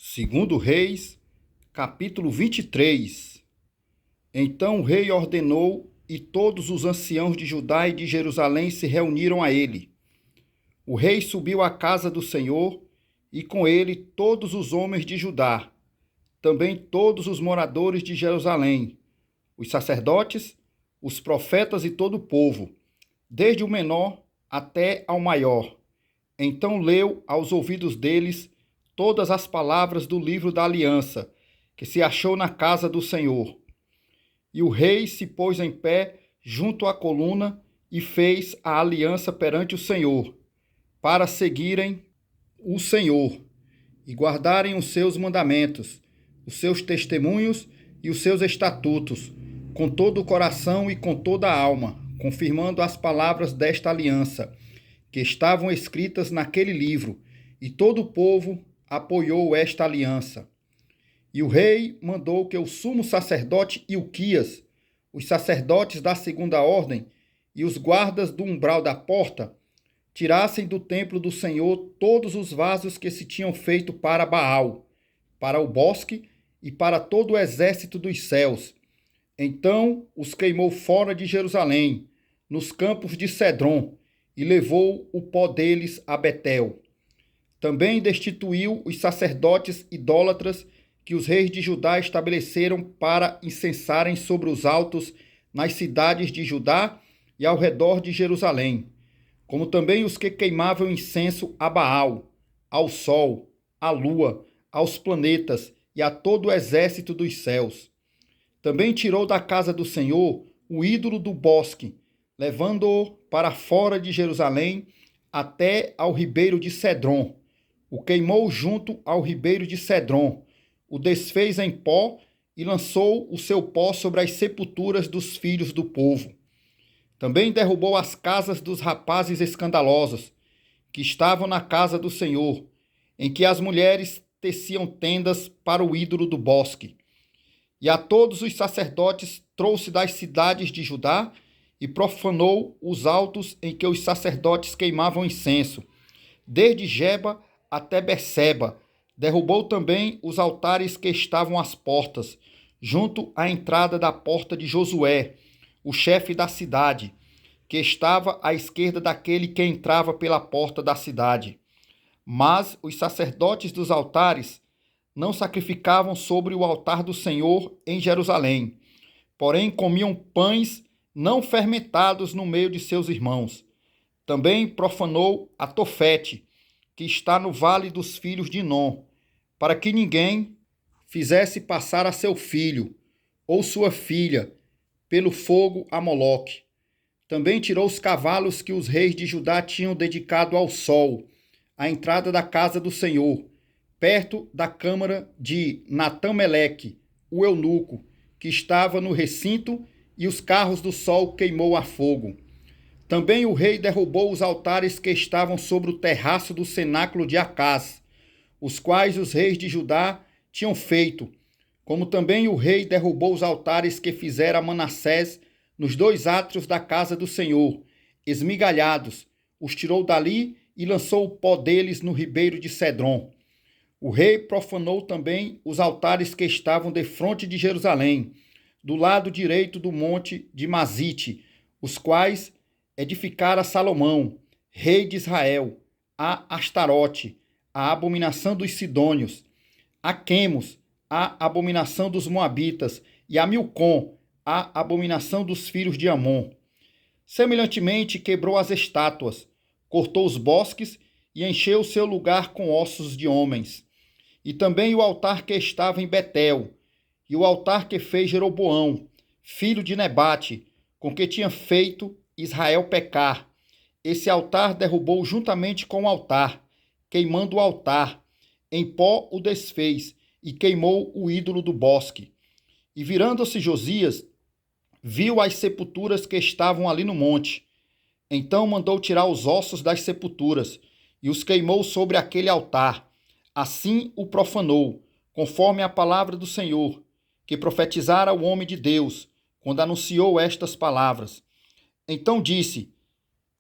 Segundo Reis, capítulo 23. Então o rei ordenou e todos os anciãos de Judá e de Jerusalém se reuniram a ele. O rei subiu à casa do Senhor e com ele todos os homens de Judá, também todos os moradores de Jerusalém, os sacerdotes, os profetas e todo o povo, desde o menor até ao maior. Então leu aos ouvidos deles todas as palavras do livro da aliança, que se achou na casa do Senhor. E o rei se pôs em pé junto à coluna e fez a aliança perante o Senhor, para seguirem o Senhor e guardarem os seus mandamentos, os seus testemunhos e os seus estatutos, com todo o coração e com toda a alma, confirmando as palavras desta aliança, que estavam escritas naquele livro, e todo o povo apoiou esta aliança. E o rei mandou que o sumo sacerdote Ilquias, os sacerdotes da segunda ordem e os guardas do umbral da porta tirassem do templo do Senhor todos os vasos que se tinham feito para Baal, para o bosque e para todo o exército dos céus. Então os queimou fora de Jerusalém, nos campos de Cedron, e levou o pó deles a Betel. Também destituiu os sacerdotes idólatras que os reis de Judá estabeleceram para incensarem sobre os altos nas cidades de Judá e ao redor de Jerusalém, como também os que queimavam incenso a Baal, ao sol, à lua, aos planetas e a todo o exército dos céus. Também tirou da casa do Senhor o ídolo do bosque, levando-o para fora de Jerusalém até ao ribeiro de Cedron. O queimou junto ao ribeiro de Cedron, o desfez em pó e lançou o seu pó sobre as sepulturas dos filhos do povo. Também derrubou as casas dos rapazes escandalosos, que estavam na casa do Senhor, em que as mulheres teciam tendas para o ídolo do bosque. E a todos os sacerdotes trouxe das cidades de Judá e profanou os altos em que os sacerdotes queimavam incenso, desde Geba até Berseba. Derrubou também os altares que estavam às portas, junto à entrada da porta de Josué, o chefe da cidade, que estava à esquerda daquele que entrava pela porta da cidade. Mas os sacerdotes dos altares não sacrificavam sobre o altar do Senhor em Jerusalém, porém comiam pães não fermentados no meio de seus irmãos. Também profanou a Tofete, que está no vale dos filhos de Inom, para que ninguém fizesse passar a seu filho ou sua filha pelo fogo a Moloque. Também tirou os cavalos que os reis de Judá tinham dedicado ao sol, à entrada da casa do Senhor, perto da câmara de Natã-Meleque, o eunuco, que estava no recinto, e os carros do sol queimou a fogo. Também o rei derrubou os altares que estavam sobre o terraço do cenáculo de Acaz, os quais os reis de Judá tinham feito, como também o rei derrubou os altares que fizera Manassés nos dois átrios da casa do Senhor, esmigalhados, os tirou dali e lançou o pó deles no ribeiro de Cedron. O rei profanou também os altares que estavam defronte de Jerusalém, do lado direito do monte de Mazite, os quais edificara Salomão, rei de Israel, a Astarote, a abominação dos sidônios, a Quemos, a abominação dos moabitas, e a Milcom, a abominação dos filhos de Amon. Semelhantemente quebrou as estátuas, cortou os bosques e encheu o seu lugar com ossos de homens. E também o altar que estava em Betel, e o altar que fez Jeroboão, filho de Nebate, com que tinha feito Israel pecar. Esse altar derrubou juntamente com o altar, queimando o altar. Em pó o desfez e queimou o ídolo do bosque. E virando-se Josias, viu as sepulturas que estavam ali no monte. Então mandou tirar os ossos das sepulturas e os queimou sobre aquele altar. Assim o profanou, conforme a palavra do Senhor, que profetizara o homem de Deus, quando anunciou estas palavras. Então disse: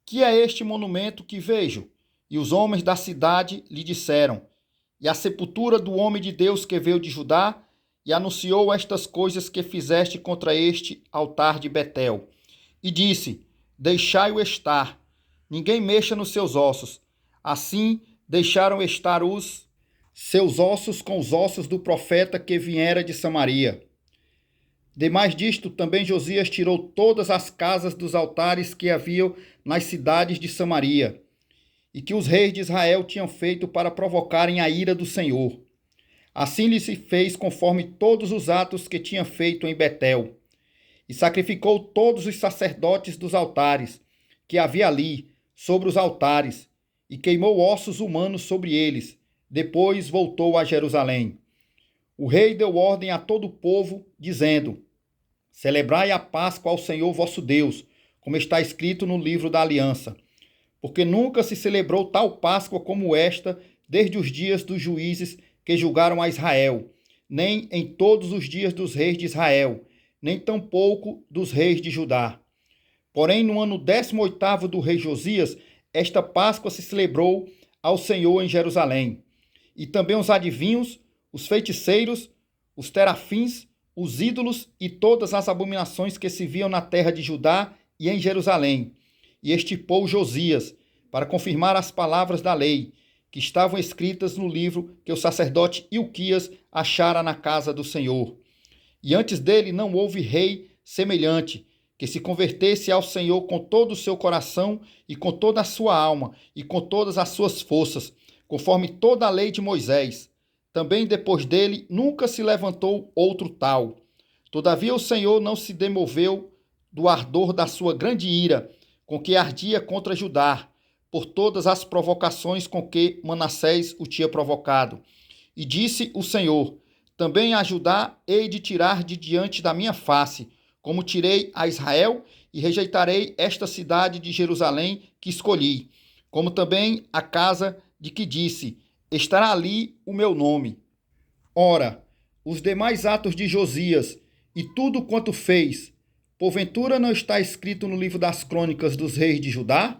que é este monumento que vejo? E os homens da cidade lhe disseram: e a sepultura do homem de Deus que veio de Judá, e anunciou estas coisas que fizeste contra este altar de Betel. E disse: deixai-o estar, ninguém mexa nos seus ossos. Assim deixaram estar os seus ossos com os ossos do profeta que viera de Samaria. Demais disto, também Josias tirou todas as casas dos altares que haviam nas cidades de Samaria, e que os reis de Israel tinham feito para provocarem a ira do Senhor. Assim lhe se fez conforme todos os atos que tinha feito em Betel. E sacrificou todos os sacerdotes dos altares que havia ali, sobre os altares, e queimou ossos humanos sobre eles. Depois voltou a Jerusalém. O rei deu ordem a todo o povo, dizendo: celebrai a Páscoa ao Senhor vosso Deus, como está escrito no livro da aliança. Porque nunca se celebrou tal Páscoa como esta, desde os dias dos juízes que julgaram a Israel, nem em todos os dias dos reis de Israel, nem tampouco dos reis de Judá. Porém, no ano 18º do rei Josias, esta Páscoa se celebrou ao Senhor em Jerusalém. E também os adivinhos, os feiticeiros, os terafins, os ídolos e todas as abominações que se viam na terra de Judá e em Jerusalém. E estipou Josias, para confirmar as palavras da lei, que estavam escritas no livro que o sacerdote Ilquias achara na casa do Senhor. E antes dele não houve rei semelhante, que se convertesse ao Senhor com todo o seu coração e com toda a sua alma e com todas as suas forças, conforme toda a lei de Moisés. Também depois dele nunca se levantou outro tal. Todavia o Senhor não se demoveu do ardor da sua grande ira, com que ardia contra Judá, por todas as provocações com que Manassés o tinha provocado. E disse o Senhor: também a Judá hei de tirar de diante da minha face, como tirei a Israel, e rejeitarei esta cidade de Jerusalém que escolhi, como também a casa de que disse: estará ali o meu nome. Ora, os demais atos de Josias e tudo quanto fez, porventura não está escrito no livro das crônicas dos reis de Judá?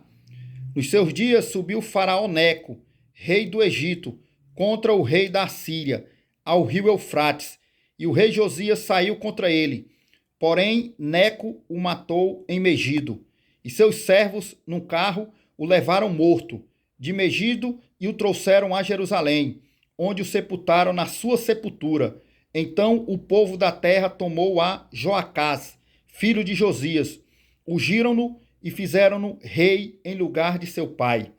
Nos seus dias subiu Faraó Neco, rei do Egito, contra o rei da Assíria, ao rio Eufrates, e o rei Josias saiu contra ele. Porém, Neco o matou em Megido, e seus servos, num carro, o levaram morto de Megido e o trouxeram a Jerusalém, onde o sepultaram na sua sepultura. Então o povo da terra tomou a Joacás, filho de Josias, ungiram-no e fizeram-no rei em lugar de seu pai.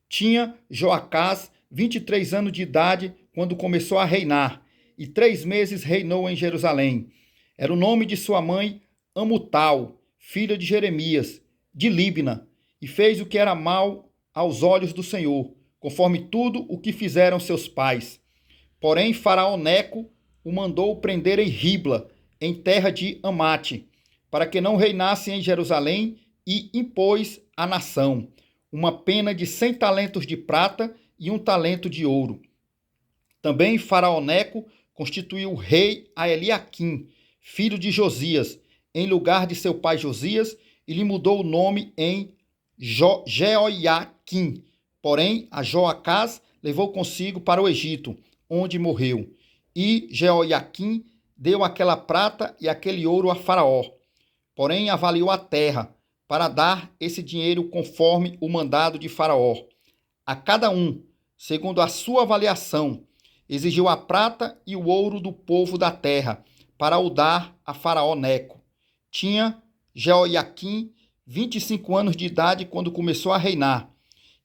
Tinha Joacás 23 anos de idade quando começou a reinar, e 3 meses reinou em Jerusalém. Era o nome de sua mãe Amutal, filha de Jeremias, de Líbna, e fez o que era mal aos olhos do Senhor, conforme tudo o que fizeram seus pais. Porém, Faraó Neco o mandou prender em Ribla, em terra de Amate, para que não reinasse em Jerusalém, e impôs à nação uma pena de 100 talentos de prata e 1 talento de ouro. Também Faraó Neco constituiu rei a Eliaquim, filho de Josias, em lugar de seu pai Josias, e lhe mudou o nome em Jeoiaquim. Porém, a Joacás levou consigo para o Egito, onde morreu. E Jeoiaquim deu aquela prata e aquele ouro a Faraó. Porém, avaliou a terra, para dar esse dinheiro conforme o mandado de Faraó. A cada um, segundo a sua avaliação, exigiu a prata e o ouro do povo da terra, para o dar a Faraó Neco. Tinha Jeoiaquim 25 anos de idade quando começou a reinar,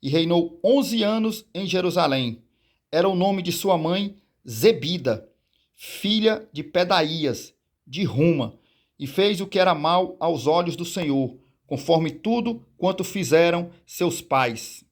e reinou 11 anos em Jerusalém. Era o nome de sua mãe Zebida, filha de Pedaías, de Ruma, e fez o que era mal aos olhos do Senhor, conforme tudo quanto fizeram seus pais.